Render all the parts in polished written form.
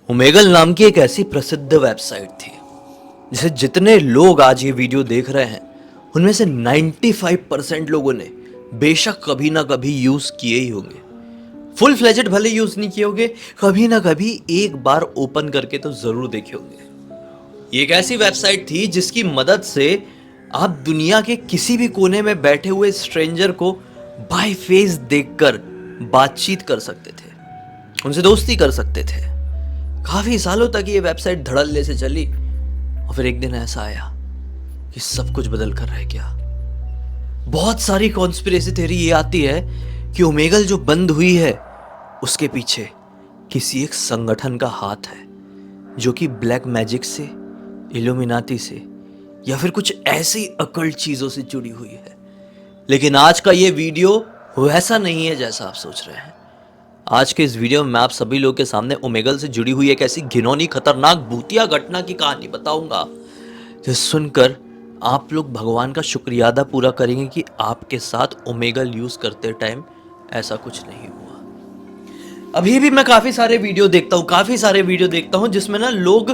Omegle नाम की एक ऐसी प्रसिद्ध वेबसाइट थी जिसे जितने लोग आज ये वीडियो देख रहे हैं उनमें से 95% लोगों ने बेशक कभी ना कभी यूज किए ही होंगे। फुल फ्लेजेड भले यूज नहीं किए होंगे, कभी ना कभी एक बार ओपन करके तो जरूर देखे होंगे। ये एक ऐसी वेबसाइट थी जिसकी मदद से आप दुनिया के किसी भी कोने में बैठे हुए स्ट्रेंजर को बाय फेस देखकर बातचीत कर सकते थे, उनसे दोस्ती कर सकते थे। काफी सालों तक ये वेबसाइट धड़ल्ले से चली और फिर एक दिन ऐसा आया कि सब कुछ बदल कर रह गया। बहुत सारी कॉन्स्पिरेसी थ्योरी ये आती है कि ओमेगल जो बंद हुई है उसके पीछे किसी एक संगठन का हाथ है जो कि ब्लैक मैजिक से, इल्यूमिनाती से या फिर कुछ ऐसी अकल्ट चीजों से जुड़ी हुई है। लेकिन आज का ये वीडियो वैसा नहीं है जैसा आप सोच रहे हैं। आज के इस वीडियो में मैं आप सभी लोग के सामने ओमेगल से जुड़ी हुई एक ऐसी घिनौनी, खतरनाक, भूतिया घटना की कहानी बताऊंगा जिसे सुनकर आप लोग भगवान का शुक्रिया अदा पूरा करेंगे कि आपके साथ ओमेगल यूज करते टाइम ऐसा कुछ नहीं हुआ। अभी भी मैं काफी सारे वीडियो देखता हूँ जिसमें ना लोग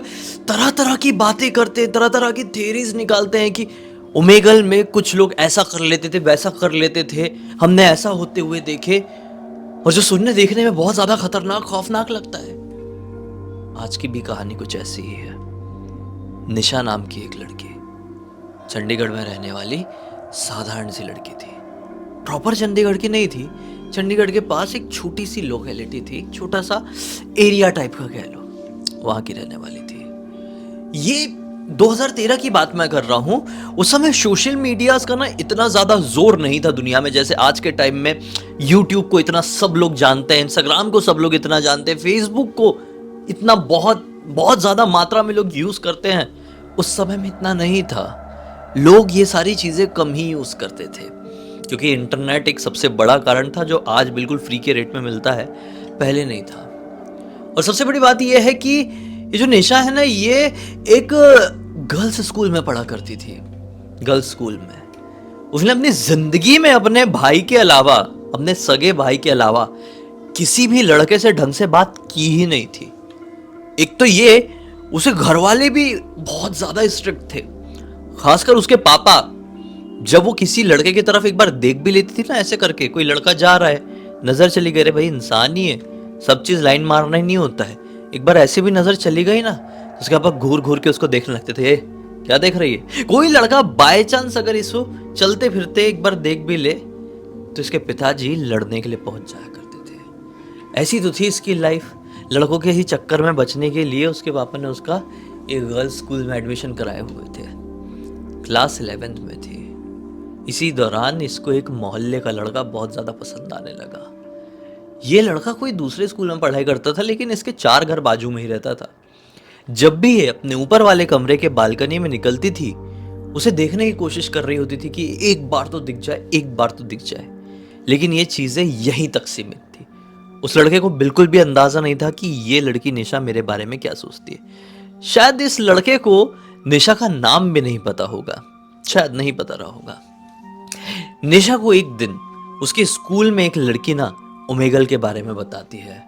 तरह तरह की बातें करते, तरह तरह की थ्योरीज निकालते हैं कि ओमेगल में कुछ लोग ऐसा कर लेते थे, वैसा कर लेते थे, हमने ऐसा होते हुए देखे, और जो सुनने देखने में बहुत ज्यादा खतरनाक, खौफनाक लगता है। आज की भी कहानी कुछ ऐसी ही है। निशा नाम की एक लड़की, चंडीगढ़ में रहने वाली साधारण सी लड़की थी। प्रॉपर चंडीगढ़ की नहीं थी, चंडीगढ़ के पास एक छोटी सी लोकेलिटी थी, एक छोटा सा एरिया टाइप का कह लो, वहां की रहने वाली थी। ये 2013 की बात मैं कर रहा हूं। उस समय सोशल मीडिया का ना इतना ज्यादा जोर नहीं था दुनिया में जैसे आज के टाइम में। यूट्यूब को इतना सब लोग जानते हैं, इंस्टाग्राम को सब लोग इतना जानते हैं, फेसबुक को इतना बहुत बहुत ज्यादा मात्रा में लोग यूज करते हैं। उस समय में इतना नहीं था, लोग ये सारी चीजें कम ही यूज करते थे क्योंकि इंटरनेट एक सबसे बड़ा कारण था जो आज बिल्कुल फ्री के रेट में मिलता है, पहले नहीं था। और सबसे बड़ी बात यह है कि ये जो निशा है ना, ये एक गर्ल्स स्कूल में पढ़ा करती थी। गर्ल्स स्कूल में उसने अपनी जिंदगी में अपने भाई के अलावा, अपने सगे भाई के अलावा किसी भी लड़के से ढंग से बात की ही नहीं थी। एक तो ये, उसे घर वाले भी बहुत ज्यादा स्ट्रिक्ट थे, खासकर उसके पापा। जब वो किसी लड़के की तरफ एक बार देख भी लेती थी ना, ऐसे करके कोई लड़का जा रहा है, नजर चली गई, रे भाई इंसान ही है, सब चीज लाइन मारना ही नहीं होता है, एक बार ऐसे भी नजर चली गई ना, उसके पापा घूर घूर के उसको देखने लगते थे, क्या देख रही है। कोई लड़का बाय चांस अगर इसको चलते फिरते एक बार देख भी ले तो इसके पिताजी लड़ने के लिए पहुंच जाया करते थे। ऐसी तो थी इसकी लाइफ। लड़कों के ही चक्कर में बचने के लिए उसके पापा ने उसका एक गर्ल्स स्कूल में एडमिशन कराए हुए थे। क्लास 11th में थी। इसी दौरान इसको एक मोहल्ले का लड़का बहुत ज्यादा पसंद आने लगा। ये लड़का कोई दूसरे स्कूल में पढ़ाई करता था लेकिन इसके 4 घर बाजू में ही रहता था। जब भी ये अपने ऊपर वाले कमरे के बालकनी में निकलती थी, उसे देखने की कोशिश कर रही होती थी कि एक बार तो दिख जाए, एक बार तो दिख जाए। लेकिन ये चीजें यहीं तक सीमित थी। उस लड़के को बिल्कुल भी अंदाजा नहीं था कि ये लड़की निशा मेरे बारे में क्या सोचती है। शायद इस लड़के को निशा का नाम भी नहीं पता होगा, शायद नहीं पता रहा होगा। निशा को एक दिन उसके स्कूल में एक लड़की ना ओमेगल के बारे में बताती है।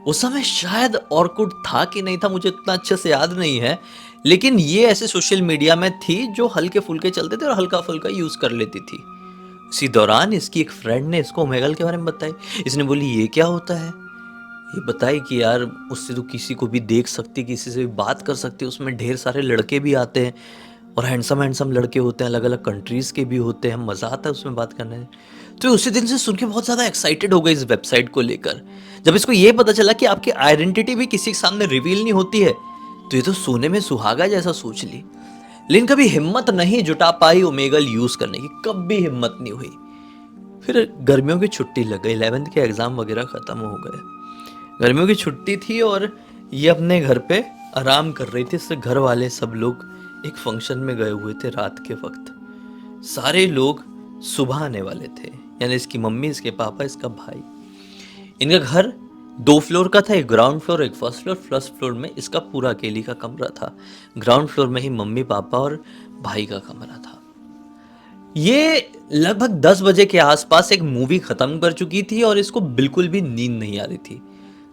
उस समय शायद ऑर्कुट था कि नहीं था, मुझे इतना अच्छे से याद नहीं है, लेकिन ये ऐसे सोशल मीडिया में थी जो हल्के फुल्के चलते थे और हल्का फुल्का यूज कर लेती थी। इसी दौरान इसकी एक फ्रेंड ने इसको ओमेगल के बारे में बताई। इसने बोली ये क्या होता है, ये बताई कि यार उससे तो किसी को भी देख सकती, किसी से भी बात कर सकती, उसमें ढेर सारे लड़के भी आते हैं और हैंडसम हैंडसम लड़के होते हैं, अलग अलग कंट्रीज के भी होते हैं, मजा आता है उसमें बात करने में। तो उसी दिन से सुन के बहुत ज्यादा एक्साइटेड हो गई इस वेबसाइट को लेकर। जब इसको ये पता चला कि आपकी आइडेंटिटी भी किसी के सामने रिवील नहीं होती है, तो ये तो सोने में सुहागा जैसा सोच ली। लेकिन कभी हिम्मत नहीं जुटा पाई ओमेगल यूज करने की, कभी हिम्मत नहीं हुई। फिर गर्मियों की छुट्टी लग गई, 11th के एग्जाम वगैरह खत्म हो गए, गर्मियों की छुट्टी थी और ये अपने घर पे आराम कर रही थी। इससे घर वाले सब लोग एक फंक्शन में गए हुए थे रात के वक्त। सारे लोग सुबह आने वाले थे, यानी इसकी मम्मी, इसके पापा, इसका भाई। इनका घर 2 फ्लोर का था, एक ग्राउंड फ्लोर, एक फर्स्ट फ्लोर। फर्स्ट फ्लोर में इसका पूरा अकेली का कमरा था, ग्राउंड फ्लोर में ही मम्मी, पापा और भाई का कमरा था। ये लगभग 10 बजे के आसपास एक मूवी खत्म कर चुकी थी और इसको बिल्कुल भी नींद नहीं आ रही थी।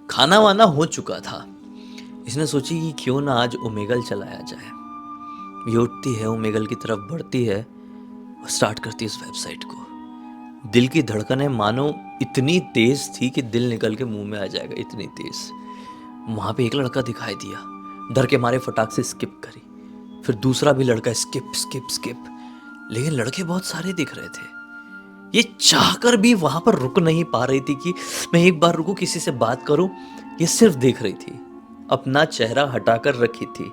खाना वाना हो चुका था। इसने सोची कि क्यों ना आज ओमेगल चलाया जाए। ये उठती है, ओमेगल की तरफ बढ़ती है और स्टार्ट करती है उस वेबसाइट को। दिल की धड़कनें मानो इतनी तेज थी कि दिल निकल के मुंह में आ जाएगा, इतनी तेज। वहां पे एक लड़का दिखाई दिया, डर के मारे फटाक से स्किप करी। फिर दूसरा भी लड़का, स्किप स्किप स्किप। लेकिन लड़के बहुत सारे दिख रहे थे। ये चाहकर भी वहां पर रुक नहीं पा रही थी कि मैं एक बार रुकूं, किसी से बात करूं। ये सिर्फ देख रही थी, अपना चेहरा हटाकर रखी थी,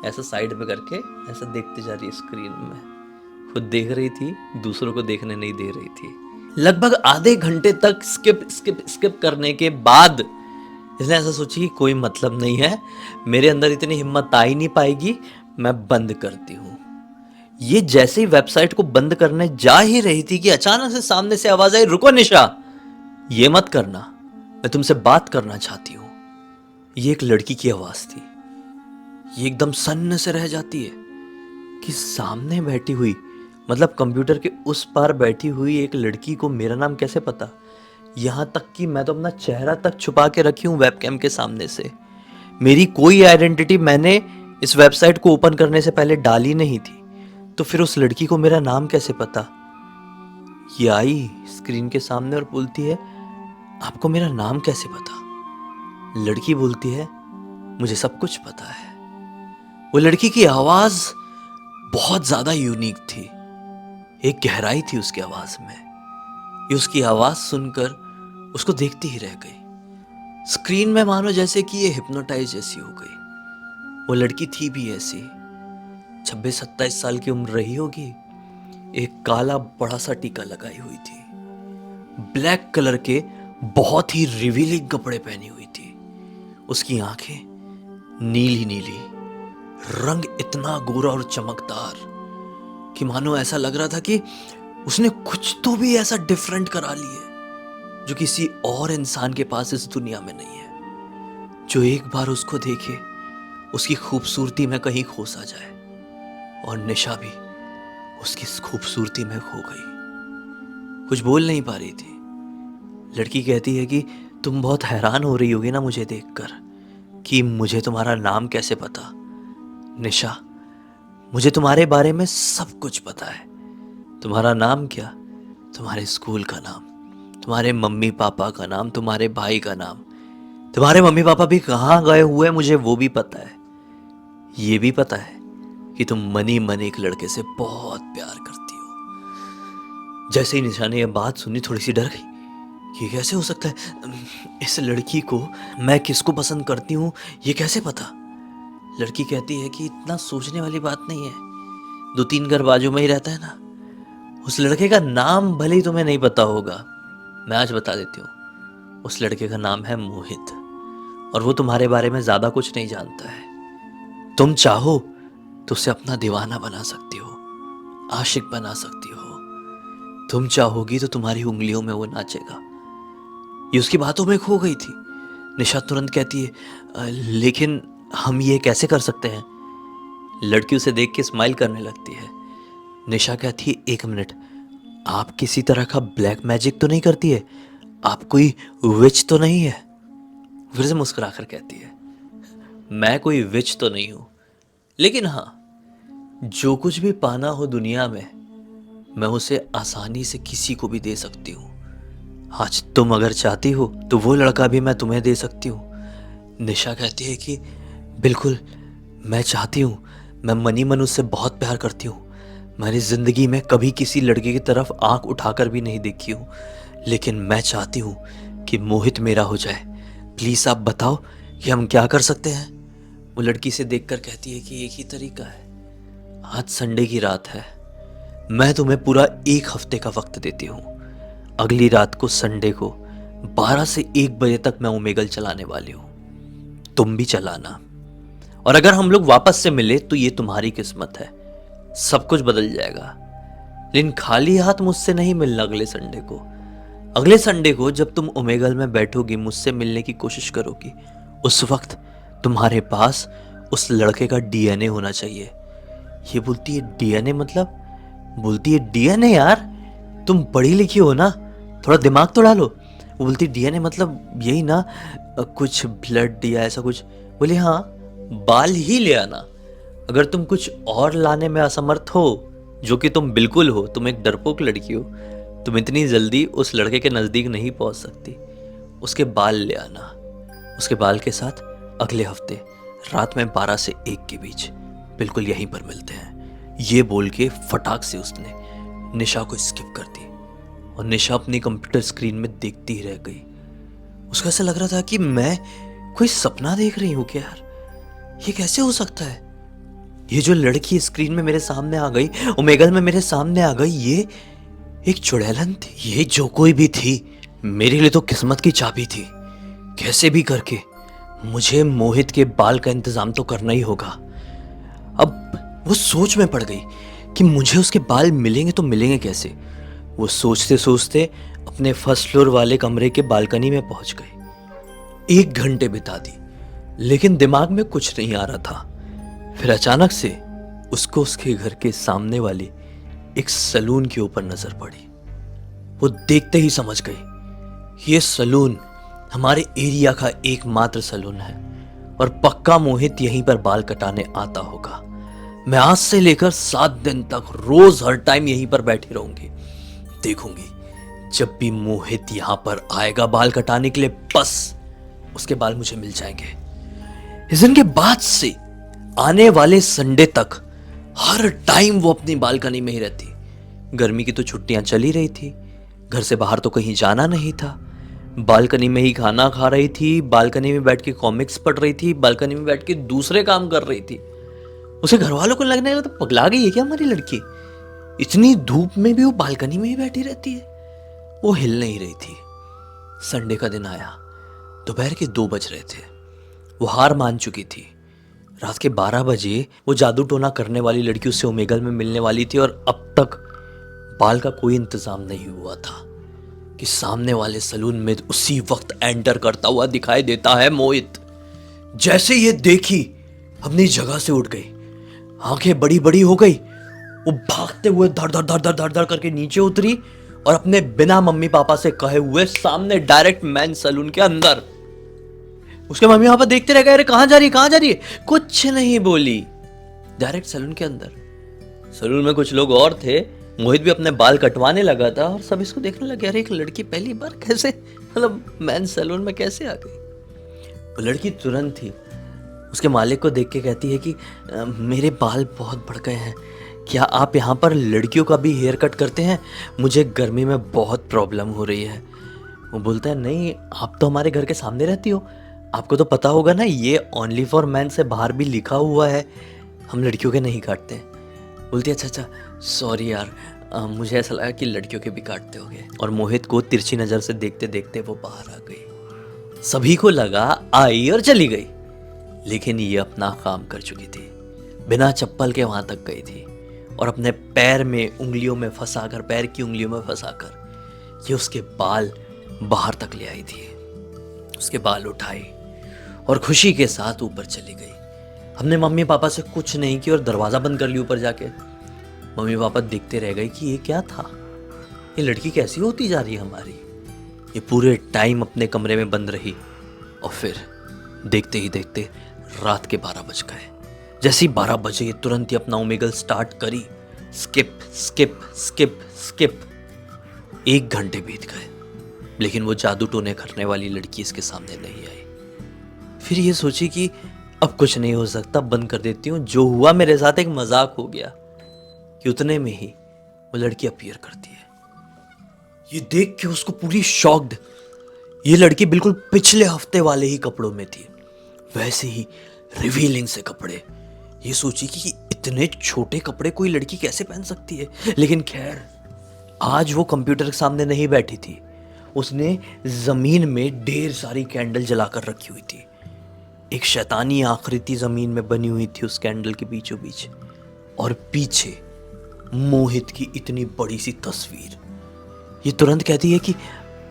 ऐसा साइड में करके ऐसा देखती जा रही स्क्रीन में। खुद देख रही थी, दूसरों को देखने नहीं दे रही थी। लगभग आधे घंटे तक स्किप स्किप स्किप करने के बाद इसने ऐसा सोची कि कोई मतलब नहीं है, मेरे अंदर इतनी हिम्मत आ ही नहीं पाएगी, मैं बंद करती हूँ। ये जैसे ही वेबसाइट को बंद करने जा ही रही थी कि अचानक से सामने से आवाज आई, रुको निशा, ये मत करना, मैं तुमसे बात करना चाहती हूँ। ये एक लड़की की आवाज थी। ये एकदम सन्न से रह जाती है कि सामने बैठी हुई, मतलब कंप्यूटर के उस पार बैठी हुई एक लड़की को मेरा नाम कैसे पता। यहां तक कि मैं तो अपना चेहरा तक छुपा के रखी हूं वेबकैम के सामने से। मेरी कोई आइडेंटिटी मैंने इस वेबसाइट को ओपन करने से पहले डाली नहीं थी, तो फिर उस लड़की को मेरा नाम कैसे पता। ये आई स्क्रीन के सामने और बोलती है, आपको मेरा नाम कैसे पता। लड़की बोलती है, मुझे सब कुछ पता है। वो लड़की की आवाज बहुत ज्यादा यूनिक थी, एक गहराई थी उसकी आवाज में। ये उसकी आवाज सुनकर उसको देखती ही रह गई। स्क्रीन में मानो जैसे कि ये हिप्नोटाइज जैसी हो गई। वो लड़की थी भी ऐसी, 26-27 साल की उम्र रही होगी। एक काला बड़ा सा टीका लगाई हुई थी, ब्लैक कलर के बहुत ही रिवीलिंग कपड़े पहनी हुई थी। उसकी आंखें नीली नीली, रंग इतना गोरा और चमकदार कि मानो ऐसा लग रहा था कि उसने कुछ तो भी ऐसा डिफरेंट करा लिया जो किसी और इंसान के पास इस दुनिया में नहीं है। जो एक बार उसको देखे, उसकी खूबसूरती में कहीं खो सा जाए। और निशा भी उसकी खूबसूरती में खो गई। कुछ बोल नहीं पा रही थी। लड़की कहती है कि तुम बहुत हैरान हो रही होगी ना मुझे देखकर, कि मुझे तुम्हारा नाम कैसे पता। निशा, मुझे तुम्हारे बारे में सब कुछ पता है। तुम्हारा नाम क्या, तुम्हारे स्कूल का नाम, तुम्हारे मम्मी पापा का नाम, तुम्हारे भाई का नाम, तुम्हारे मम्मी पापा भी कहाँ गए हुए मुझे वो भी पता है। ये भी पता है कि तुम मनी मन एक लड़के से बहुत प्यार करती हो। जैसे ही निशा ने यह बात सुनी, थोड़ी सी डर गई। ये कैसे हो सकता है, इस लड़की को मैं किसको पसंद करती हूँ ये कैसे पता। लड़की कहती है कि इतना सोचने वाली बात नहीं है, 2-3 घर बाजू में ही रहता है ना। उस लड़के का नाम भले ही तुम्हें नहीं पता होगा, मैं आज बता देती हूँ। उस लड़के का नाम है मोहित, और वो तुम्हारे बारे में ज्यादा कुछ नहीं जानता है। तुम चाहो तो उसे अपना दीवाना बना सकती हो, आशिक बना सकती हो। तुम चाहोगी तो तुम्हारी उंगलियों में वो नाचेगा। ये उसकी बातों में खो गई थी। निशा तुरंत कहती है, लेकिन हम ये कैसे कर सकते हैं। लड़की उसे देख के स्माइल करने लगती है। निशा कहती है, 1 मिनट, आप किसी तरह का ब्लैक मैजिक तो नहीं करती है, आप कोई विच तो नहीं है। फिर से मुस्कुराकर कहती है, मैं कोई विच तो नहीं हूं, लेकिन हाँ, जो कुछ भी पाना हो दुनिया में, मैं उसे आसानी से किसी को भी दे सकती हूँ। आज तुम अगर चाहती हो तो वो लड़का भी मैं तुम्हें दे सकती हूँ। निशा कहती है कि बिल्कुल, मैं चाहती हूँ। मैं मनी मन उससे बहुत प्यार करती हूँ। मैंने जिंदगी में कभी किसी लड़के की तरफ आंख उठाकर भी नहीं देखी हूँ, लेकिन मैं चाहती हूँ कि मोहित मेरा हो जाए। प्लीज आप बताओ कि हम क्या कर सकते हैं। वो लड़की से देखकर कहती है कि एक ही तरीका है। आज संडे की रात है, मैं तुम्हें पूरा 1 हफ्ते का वक्त देती हूँ। अगली रात को संडे को 12 से 1 बजे तक मैं ओमेगल चलाने वाली हूँ, तुम भी चलाना। और अगर हम लोग वापस से मिले तो ये तुम्हारी किस्मत है, सब कुछ बदल जाएगा। लेकिन खाली हाथ मुझसे नहीं मिलना अगले संडे को। अगले संडे को जब तुम ओमेगल में बैठोगी, मुझसे मिलने की कोशिश करोगी, उस वक्त तुम्हारे पास उस लड़के का डीएनए होना चाहिए। ये बोलती है, डीएनए मतलब? बोलती है, डीएनए यार, तुम पढ़ी लिखी हो ना, थोड़ा दिमाग तो डालो। वो बोलती, डीएनए मतलब यही ना, कुछ ब्लड या ऐसा कुछ। बोली हाँ, बाल ही ले आना। अगर तुम कुछ और लाने में असमर्थ हो, जो कि तुम बिल्कुल हो, तुम एक डरपोक लड़की हो, तुम इतनी जल्दी उस लड़के के नज़दीक नहीं पहुंच सकती। उसके बाल ले आना। उसके बाल के साथ अगले हफ्ते रात में 12 से 1 के बीच बिल्कुल यहीं पर मिलते हैं। ये बोल के फटाक से उसने निशा को स्किप कर दी और निशा अपनी कंप्यूटर स्क्रीन में देखती ही रह गई। उसको ऐसा लग रहा था कि मैं कोई सपना देख रही हूँ क्या यार, ये कैसे हो सकता है। ये जो लड़की स्क्रीन में मेरे सामने आ गई, ओमेगल में मेरे सामने आ गई, ये एक चुड़ैलन थी। ये जो कोई भी थी मेरे लिए तो किस्मत की चाबी थी। कैसे भी करके मुझे मोहित के बाल का इंतजाम तो करना ही होगा। अब वो सोच में पड़ गई कि मुझे उसके बाल मिलेंगे तो मिलेंगे कैसे। वो सोचते सोचते अपने फर्स्ट फ्लोर वाले कमरे के बालकनी में पहुंच गई। 1 घंटे बिता दी, लेकिन दिमाग में कुछ नहीं आ रहा था। फिर अचानक से उसको उसके घर के सामने वाले एक सलून के ऊपर नजर पड़ी। वो देखते ही समझ गई ये सलून हमारे एरिया का एकमात्र सलून है और पक्का मोहित यहीं पर बाल कटाने आता होगा। मैं आज से लेकर 7 दिन तक रोज हर टाइम यहीं पर बैठी रहूंगी, देखूंगी जब भी मोहित यहां पर आएगा बाल कटाने के लिए, बस उसके बाल मुझे मिल जाएंगे। इस दिन के बाद से आने वाले संडे तक हर टाइम वो अपनी बालकनी में ही रहती। गर्मी की तो छुट्टियां चली रही थी, घर से बाहर तो कहीं जाना नहीं था। बालकनी में ही खाना खा रही थी, बालकनी में बैठ के कॉमिक्स पढ़ रही थी, बालकनी में बैठ के दूसरे काम कर रही थी। उसे घर वालों को लगने लगा तो पगला गई है क्या हमारी लड़की, इतनी धूप में भी वो बालकनी में ही बैठी रहती है। वो हिल नहीं रही थी। संडे का दिन आया, दोपहर के 2 बज रहे थे। वो हार मान चुकी थी। रात के 12 बजे वो जादू टोना करने वाली लड़की उससे ओमेगल में मिलने वाली थी और अब तक बाल का कोई इंतजाम नहीं हुआ था कि सामने वाले सलून में उसी वक्त एंटर करता हुआ दिखाई देता है मोहित। जैसे ये देखी अपनी जगह से उठ गई, आंखें बड़ी बड़ी हो गई। वो भागते हुए धड़ धड़ धड़ धड़ धड़ धड़ करके नीचे उतरी और अपने बिना मम्मी पापा से कहे हुए सामने डायरेक्ट मैन सलून के अंदर। उसके मम्मी पापा देखते रह गए, अरे कहां जा रही है, कहां जा रही है, कुछ नहीं बोली, डायरेक्ट सलून के अंदर। सलून में कुछ लोग और थे, मोहित भी अपने बाल कटवाने लगा था और सब इसको देखने लगे, अरे एक लड़की पहली बार कैसे, मतलब मैन सैलून में कैसे आ गई। वो लड़की तुरंत थी उसके मालिक को देख के कहती है कि मेरे बाल बहुत बढ़ गए हैं, क्या आप यहाँ पर लड़कियों का भी हेयर कट करते हैं, मुझे गर्मी में बहुत प्रॉब्लम हो रही है। वो बोलता है नहीं, आप तो हमारे घर के सामने रहती हो, आपको तो पता होगा ना, ये ओनली फॉर मैन से बाहर भी लिखा हुआ है, हम लड़कियों के नहीं काटते। बोलती है अच्छा सॉरी यार, मुझे ऐसा लगा कि लड़कियों के भी काटते होगे। और मोहित को तिरछी नज़र से देखते देखते वो बाहर आ गई। सभी को लगा आई और चली गई, लेकिन ये अपना काम कर चुकी थी। बिना चप्पल के वहां तक गई थी और अपने पैर में उंगलियों में फंसाकर, पैर की उंगलियों में फंसाकर ये उसके बाल बाहर तक ले आई थी। उसके बाल उठाई और खुशी के साथ ऊपर चली गई। हमने मम्मी पापा से कुछ नहीं किया और दरवाज़ा बंद कर लिया ऊपर जाके। मम्मी पापा देखते रह गए कि ये क्या था, ये लड़की कैसी होती जा रही है हमारी। ये पूरे टाइम अपने कमरे में बंद रही और फिर देखते ही देखते रात के 12 बज गए। जैसे ही 12 बजे ये तुरंत ही अपना ओमेगल स्टार्ट करी, स्किप स्किप स्किप स्किप। 1 घंटे बीत गए, लेकिन वो जादू टोने करने वाली लड़की इसके सामने नहीं आई। फिर ये सोची कि अब कुछ नहीं हो सकता, बंद कर देती हूँ। जो हुआ मेरे साथ एक मजाक हो गया कि उतने में ही वो लड़की अपीयर करती है। ये देख के उसको पूरी शॉक्ड, ये लड़की बिल्कुल पिछले हफ्ते वाले ही कपड़ों में थी, वैसे ही रिवीलिंग से कपड़े। ये सोची कि इतने छोटे कपड़े कोई लड़की कैसे पहन सकती है। लेकिन खैर, आज वो कंप्यूटर के सामने नहीं बैठी थी, उसने जमीन में ढेर सारी कैंडल जलाकर रखी हुई थी। एक शैतानी आकृति जमीन में बनी हुई थी उस कैंडल के बीचों बीच, और पीछे मोहित की इतनी बड़ी सी तस्वीर। ये तुरंत कहती है कि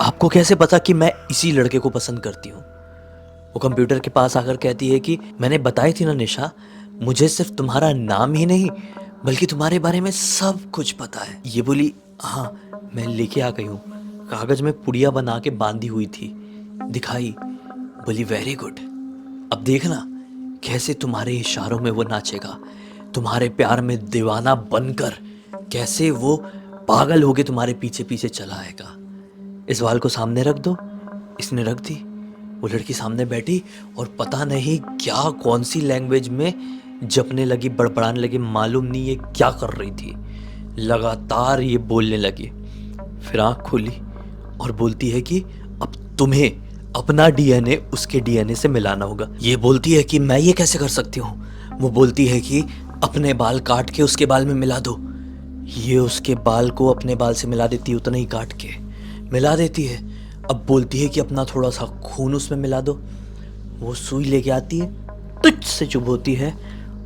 आपको कैसे पता कि मैं इसी लड़के को पसंद करती हूँ। वो कंप्यूटर के पास आकर कहती है कि मैंने बताई थी ना निशा, मुझे सिर्फ तुम्हारा नाम ही नहीं बल्कि तुम्हारे बारे में सब कुछ पता है। ये बोली हाँ मैं लेके आ गई हूँ, कागज में पुड़िया बना के बांधी हुई थी, दिखाई। बोली वेरी गुड, अब देखना कैसे तुम्हारे इशारों में वो नाचेगा, तुम्हारे प्यार में दीवाना बनकर कैसे वो पागल होके तुम्हारे पीछे पीछे चला आएगा। इस बाल को सामने रख दो। इसने रख दी। वो लड़की सामने बैठी और पता नहीं क्या कौन सी लैंग्वेज में जपने लगी, बड़बड़ाने लगी, मालूम नहीं ये क्या कर रही थी। लगातार ये बोलने लगी। फिर आँख खोली और बोलती है कि अब तुम्हें अपना डीएनए उसके डीएनए से मिलाना होगा। ये बोलती है कि मैं ये कैसे कर सकती हूँ। वो बोलती है कि अपने बाल काट के उसके बाल में मिला दो। ये उसके बाल को अपने बाल से मिला देती है, उतना ही काट के मिला देती है। अब बोलती है कि अपना थोड़ा सा खून उसमें मिला दो। वो सुई लेके आती है, तुझ से चुभोती है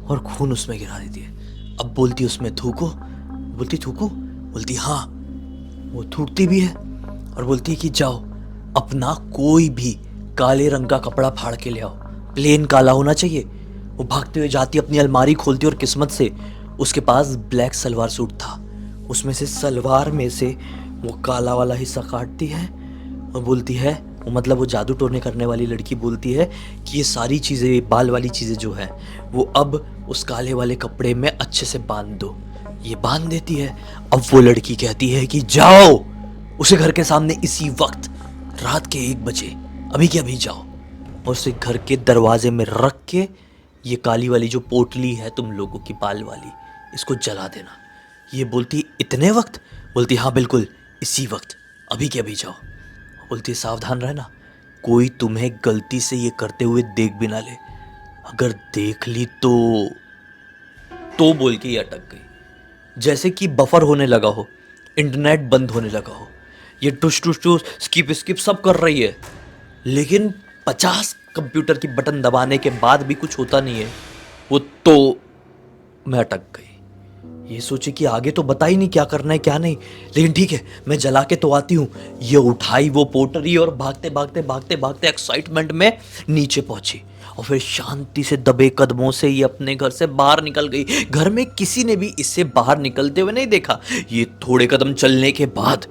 और खून उसमें गिरा देती है। अब बोलती है उसमें थूको। बोलती थूको। बोलती हाँ। वो थूकती भी है और बोलती है कि जाओ अपना कोई भी काले रंग का कपड़ा फाड़ के ले आओ, प्लेन काला होना चाहिए। वो भागते हुए जाती, अपनी अलमारी खोलती और किस्मत से उसके पास ब्लैक सलवार सूट था। उसमें से सलवार में से वो काला वाला हिस्सा काटती है और बोलती है, वो मतलब वो जादू टोने करने वाली लड़की बोलती है कि ये सारी चीज़ें, बाल वाली चीज़ें जो है वो अब उस काले वाले कपड़े में अच्छे से बांध दो। ये बांध देती है। अब वो लड़की कहती है कि जाओ उसे घर के सामने इसी वक्त रात के 1 बजे अभी के अभी जाओ और उसे घर के दरवाजे में रख के ये काली वाली जो पोटली है तुम लोगों की बाल वाली, इसको जला देना। ये बोलती इतने वक्त? बोलती हाँ बिल्कुल इसी वक्त अभी के अभी जाओ। बोलती सावधान रहना, कोई तुम्हें गलती से ये करते हुए देख भी ना ले। अगर देख ली तो बोल के ये अटक गई। जैसे कि बफर होने लगा हो, इंटरनेट बंद होने लगा हो। ये टुश टुश टुश स्किप स्किप सब कर रही है, लेकिन 50 कंप्यूटर की बटन दबाने के बाद भी कुछ होता नहीं है। वो तो मैं अटक गई। ये सोची कि आगे तो बता ही नहीं क्या करना है क्या नहीं, लेकिन ठीक है मैं जला के तो आती हूँ। ये उठाई वो पोटरी और भागते भागते भागते भागते एक्साइटमेंट में नीचे पहुंची और फिर शांति से दबे कदमों से ये अपने घर से बाहर निकल गई। घर में किसी ने भी इससे बाहर निकलते हुए नहीं देखा। ये थोड़े कदम चलने के बाद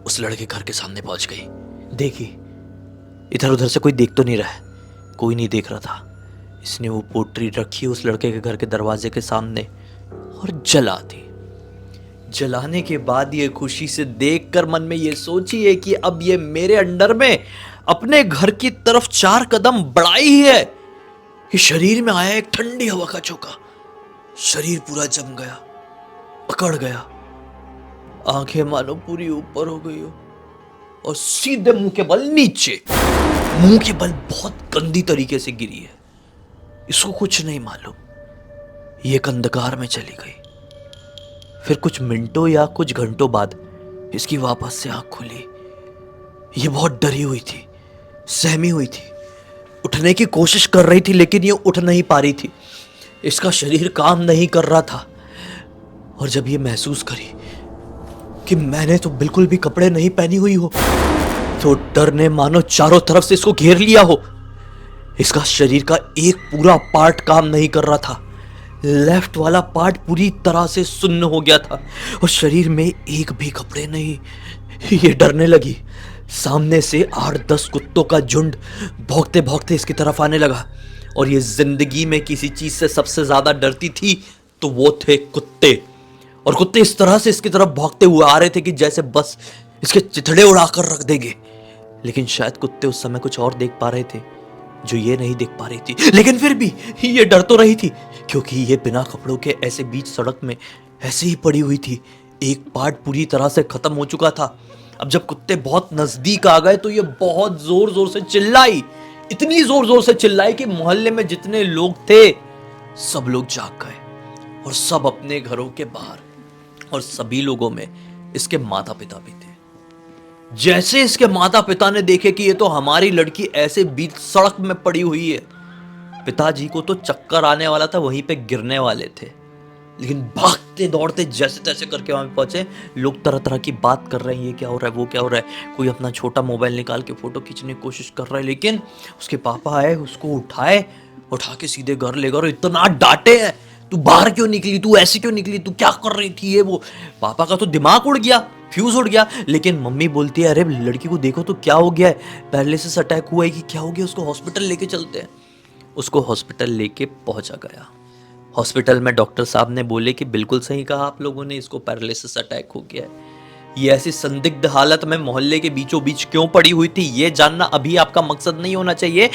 उस लड़के घर के सामने पहुंच गई। देखी इधर उधर से कोई देख तो नहीं रहा है, कोई नहीं देख रहा था। इसने वो पोटरी रखी उस लड़के के घर के दरवाजे के सामने और जला दी। जलाने के बाद ये खुशी से देखकर मन में ये सोची है कि अब ये मेरे अंडर में अपने घर की तरफ 4 कदम बढ़ाई है। ये शरीर में आया एक ठंडी हवा का झोंका। शरीर पूरा जम गया, पकड़ गया। आंखें मानो पूरी ऊपर हो गई हो और सीधे मुंह के बल नीचे। मुंह के बल बहुत गंदी तरीके से गिरी है। इसको कुछ नहीं मालूम, ये एक अंधकार में चली गई। फिर कुछ मिनटों या कुछ घंटों बाद इसकी वापस से आंख खुली। ये बहुत डरी हुई थी, सहमी हुई थी, उठने की कोशिश कर रही थी लेकिन ये उठ नहीं पा रही थी। इसका शरीर काम नहीं कर रहा था। और जब ये महसूस करी कि मैंने तो बिल्कुल भी कपड़े नहीं पहनी हुई हो, तो डर ने मानो चारों तरफ से इसको घेर लिया हो। इसका शरीर का एक पूरा पार्ट काम नहीं कर रहा था। लेफ्ट वाला पार्ट पूरी तरह से सुन्न हो गया था और शरीर में एक भी कपड़े नहीं। ये डरने लगी। सामने से 8-10 कुत्तों का झुंड भौंकते भौंकते इसकी तरफ आने लगा और ये जिंदगी में किसी चीज से सबसे ज्यादा डरती थी तो वो थे कुत्ते। और कुत्ते इस तरह से इसकी तरफ भौंकते हुए आ रहे थे कि जैसे बस इसके चिथड़े उड़ाकर रख देंगे। लेकिन शायद कुत्ते उस समय कुछ और देख पा रहे थे जो ये नहीं देख पा रही थी। लेकिन फिर भी ये डर तो रही थी क्योंकि ये बिना कपड़ों के ऐसे बीच सड़क में ऐसे ही पड़ी हुई थी। एक पार्ट पूरी तरह से खत्म हो चुका था। अब जब कुत्ते बहुत नजदीक आ गए तो ये बहुत जोर जोर से चिल्लाई। इतनी जोर जोर से चिल्लाई कि मोहल्ले में जितने लोग थे सब लोग जाग गए और सब अपने घरों के बाहर। और सभी लोगों में इसके माता पिता भी थे। जैसे इसके माता पिता ने देखे कि ये तो हमारी लड़की ऐसे बीच सड़क में पड़ी हुई है, पिताजी को तो चक्कर आने वाला था, वहीं पे गिरने वाले थे। लेकिन भागते दौड़ते जैसे तैसे करके वहां पहुंचे। लोग तरह तरह की बात कर रहे हैं, ये क्या हो रहा है, वो क्या हो रहा है। कोई अपना छोटा मोबाइल निकाल के फोटो खींचने की कोशिश कर रहा है। लेकिन उसके पापा आए, उसको उठा के सीधे घर ले गए और इतना डांटे हैं, तू बाहर क्यों निकली, तू ऐसे क्यों निकली, तू क्या कर रही थी, ये वो। पापा का तो दिमाग उड़ गया, फ्यूज उड़ गया। लेकिन मम्मी बोलती है अरे लड़की को देखो तो क्या हो गया है, पैरालिसिस अटैक हुआ है कि क्या हो गया, उसको हॉस्पिटल लेके चलते हैं। उसको हॉस्पिटल लेके पहुंचा गया। हॉस्पिटल में डॉक्टर साहब ने बोले कि बिल्कुल सही कहा आप लोगों ने, इसको पैरालिसिस अटैक हो गया है। ये ऐसी संदिग्ध हालत में मोहल्ले के बीचों बीच क्यों पड़ी हुई थी ये जानना अभी आपका मकसद नहीं होना चाहिए।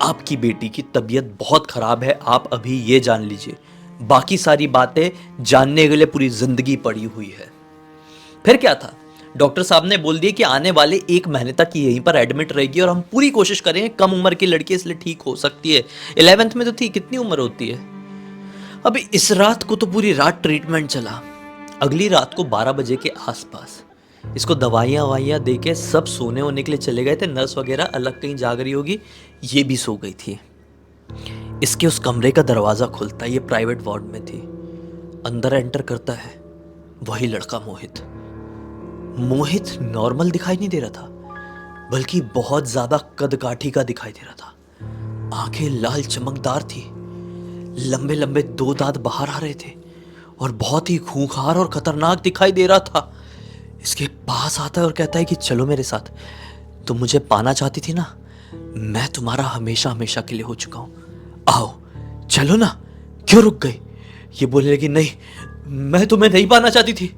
आपकी बेटी की तबीयत बहुत खराब है, आप अभी ये जान लीजिए। बाकी सारी बातें जानने के लिए पूरी जिंदगी पड़ी हुई है। फिर क्या था, डॉक्टर साहब ने बोल दिया कि आने वाले 1 महीने तक ये यहीं पर एडमिट रहेगी और हम पूरी कोशिश करेंगे, कम उम्र की लड़की इसलिए ठीक हो सकती है, 11th में तो थी, कितनी उम्र होती है। अभी इस रात को तो पूरी रात ट्रीटमेंट चला। अगली रात को 12 बजे के आसपास इसको दवाइयाँ वाइयाँ दे के सब सोने होने के लिए चले गए थे। नर्स वगैरह अलग कहीं जाग रही होगी, ये भी सो गई थी। इसके उस कमरे का दरवाज़ा खुलता है, ये प्राइवेट वार्ड में थी। अंदर एंटर करता है वही लड़का मोहित। मोहित नॉर्मल दिखाई नहीं दे रहा था, बल्कि बहुत ज़्यादा कदकाठी का दिखाई दे रहा था। आंखें लाल चमकदार थी, लंबे लंबे 2 दांत बाहर आ रहे थे और बहुत ही खूंखार और खतरनाक दिखाई दे रहा था। इसके पास आता है और कहता है कि चलो मेरे साथ, तुम मुझे पाना चाहती थी ना, मैं तुम्हारा हमेशा हमेशा के लिए हो चुका हूं, आओ चलो ना, क्यों रुक गई। ये बोलने लगी, नहीं मैं तुम्हें नहीं पाना चाहती थी,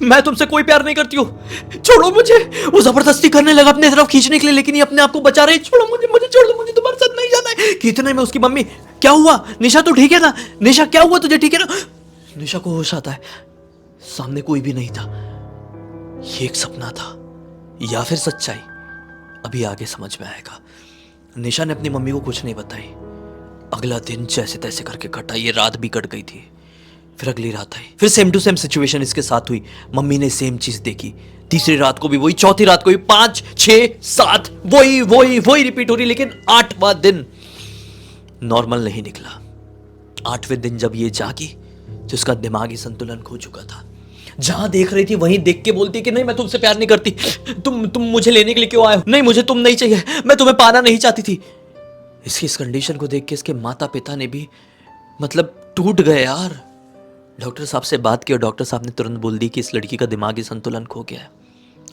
मैं तुमसे कोई प्यार नहीं करती हूँ, छोड़ो मुझे। वो जबरदस्ती करने लगा अपने तरफ खींचने के लिए, लेकिन ये अपने आप को बचा रही, छोड़ो मुझे, मुझे छोड़ दो, मुझे तुम्हारे साथ नहीं जाना है। कितने में उसकी मम्मी, क्या हुआ निशा, तो ठीक है ना, निशा क्या हुआ तुझे, ठीक है ना। निशा को होश आता है, सामने कोई भी नहीं था, ये एक सपना था या फिर सच्चाई, अभी आगे समझ में आएगा। निशा ने अपनी मम्मी को कुछ नहीं बताई। अगला दिन जैसे तैसे करके कटा, ये रात भी कट गई थी। फिर अगली रात आई, फिर सेम टू सेम सिचुएशन इसके साथ हुई। मम्मी ने सेम चीज देखी, तीसरी रात को भी वही, चौथी रात को भी, 5, 6, 7 वही वही वही रिपीट हो रही। लेकिन 8वां दिन नॉर्मल नहीं निकला। 8वें दिन जब ये जागी तो उसका दिमागी संतुलन खो चुका था। जहां देख रही थी वहीं देख के बोलती कि नहीं मैं तुमसे प्यार नहीं करती, तुम मुझे लेने के लिए क्यों आए हो, नहीं मुझे तुम नहीं चाहिए, मैं तुम्हें पाना नहीं चाहती थी। इसकी इस कंडीशन को देख के इसके माता पिता ने भी मतलब टूट गए यार। डॉक्टर साहब से बात की और डॉक्टर साहब ने तुरंत बोल दी कि इस लड़की का दिमागी संतुलन खो गया है,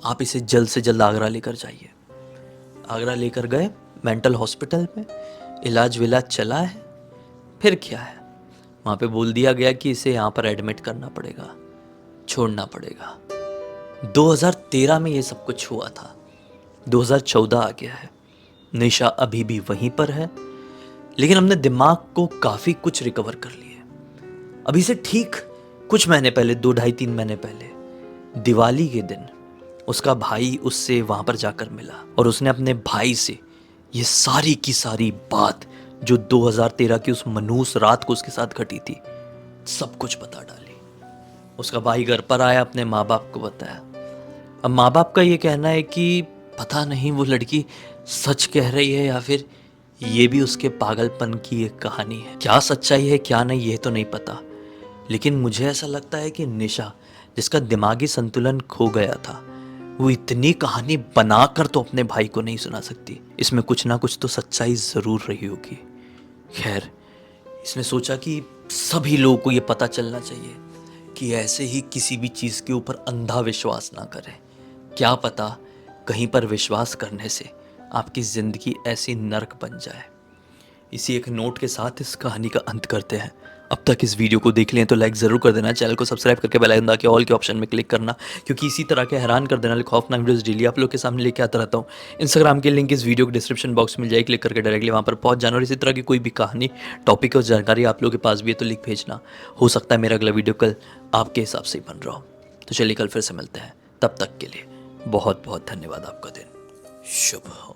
आप इसे जल्द से जल्द आगरा लेकर जाइए। आगरा लेकर गए मेंटल हॉस्पिटल में, इलाज विलाज चला है। फिर क्या है, वहाँ पे बोल दिया गया कि इसे यहाँ पर एडमिट करना पड़ेगा, छोड़ना पड़ेगा। 2013 में ये सब कुछ हुआ था, 2014 आ गया है। निशा अभी भी वहीं पर है, लेकिन हमने दिमाग को काफ़ी कुछ रिकवर कर लिया। अभी से ठीक कुछ महीने पहले, 2 ढाई 3 महीने पहले, दिवाली के दिन उसका भाई उससे वहाँ पर जाकर मिला और उसने अपने भाई से ये सारी की सारी बात जो 2013 की उस मनहूस रात को उसके साथ घटी थी, सब कुछ बता डाली। उसका भाई घर पर आया, अपने माँ बाप को बताया। अब माँ बाप का ये कहना है कि पता नहीं वो लड़की सच कह रही है या फिर ये भी उसके पागलपन की एक कहानी है। क्या सच्चाई है क्या नहीं ये तो नहीं पता, लेकिन मुझे ऐसा लगता है कि निशा जिसका दिमागी संतुलन खो गया था, वो इतनी कहानी बनाकर तो अपने भाई को नहीं सुना सकती। इसमें कुछ ना कुछ तो सच्चाई ज़रूर रही होगी। खैर, इसने सोचा कि सभी लोगों को ये पता चलना चाहिए कि ऐसे ही किसी भी चीज़ के ऊपर अंधा विश्वास ना करें। क्या पता कहीं पर विश्वास करने से आपकी ज़िंदगी ऐसी नर्क बन जाए। इसी एक नोट के साथ इस कहानी का अंत करते हैं। अब तक इस वीडियो को देख लें तो लाइक ज़रूर कर देना, चैनल को सब्सक्राइब करके बेल आइकन दबा के ऑल के ऑप्शन में क्लिक करना, क्योंकि इसी तरह के हैरान कर देने वाले खौफनाक वीडियोस डेली आप लोग के सामने लेके आता रहता हूँ। इंस्टाग्राम की लिंक इस वीडियो के डिस्क्रिप्शन बॉक्स में मिल जाए, क्लिक करके डायरेक्टली वहाँ पर पहुँच जाना। और इसी तरह की कोई भी कहानी, टॉपिक और जानकारी आप लोगों के पास भी है तो लिख भेजना। हो सकता है मेरा अगला वीडियो कल आपके हिसाब से ही बन रहा हो। तो चलिए कल फिर से मिलते हैं, तब तक के लिए बहुत बहुत धन्यवाद। आपका दिन शुभ हो।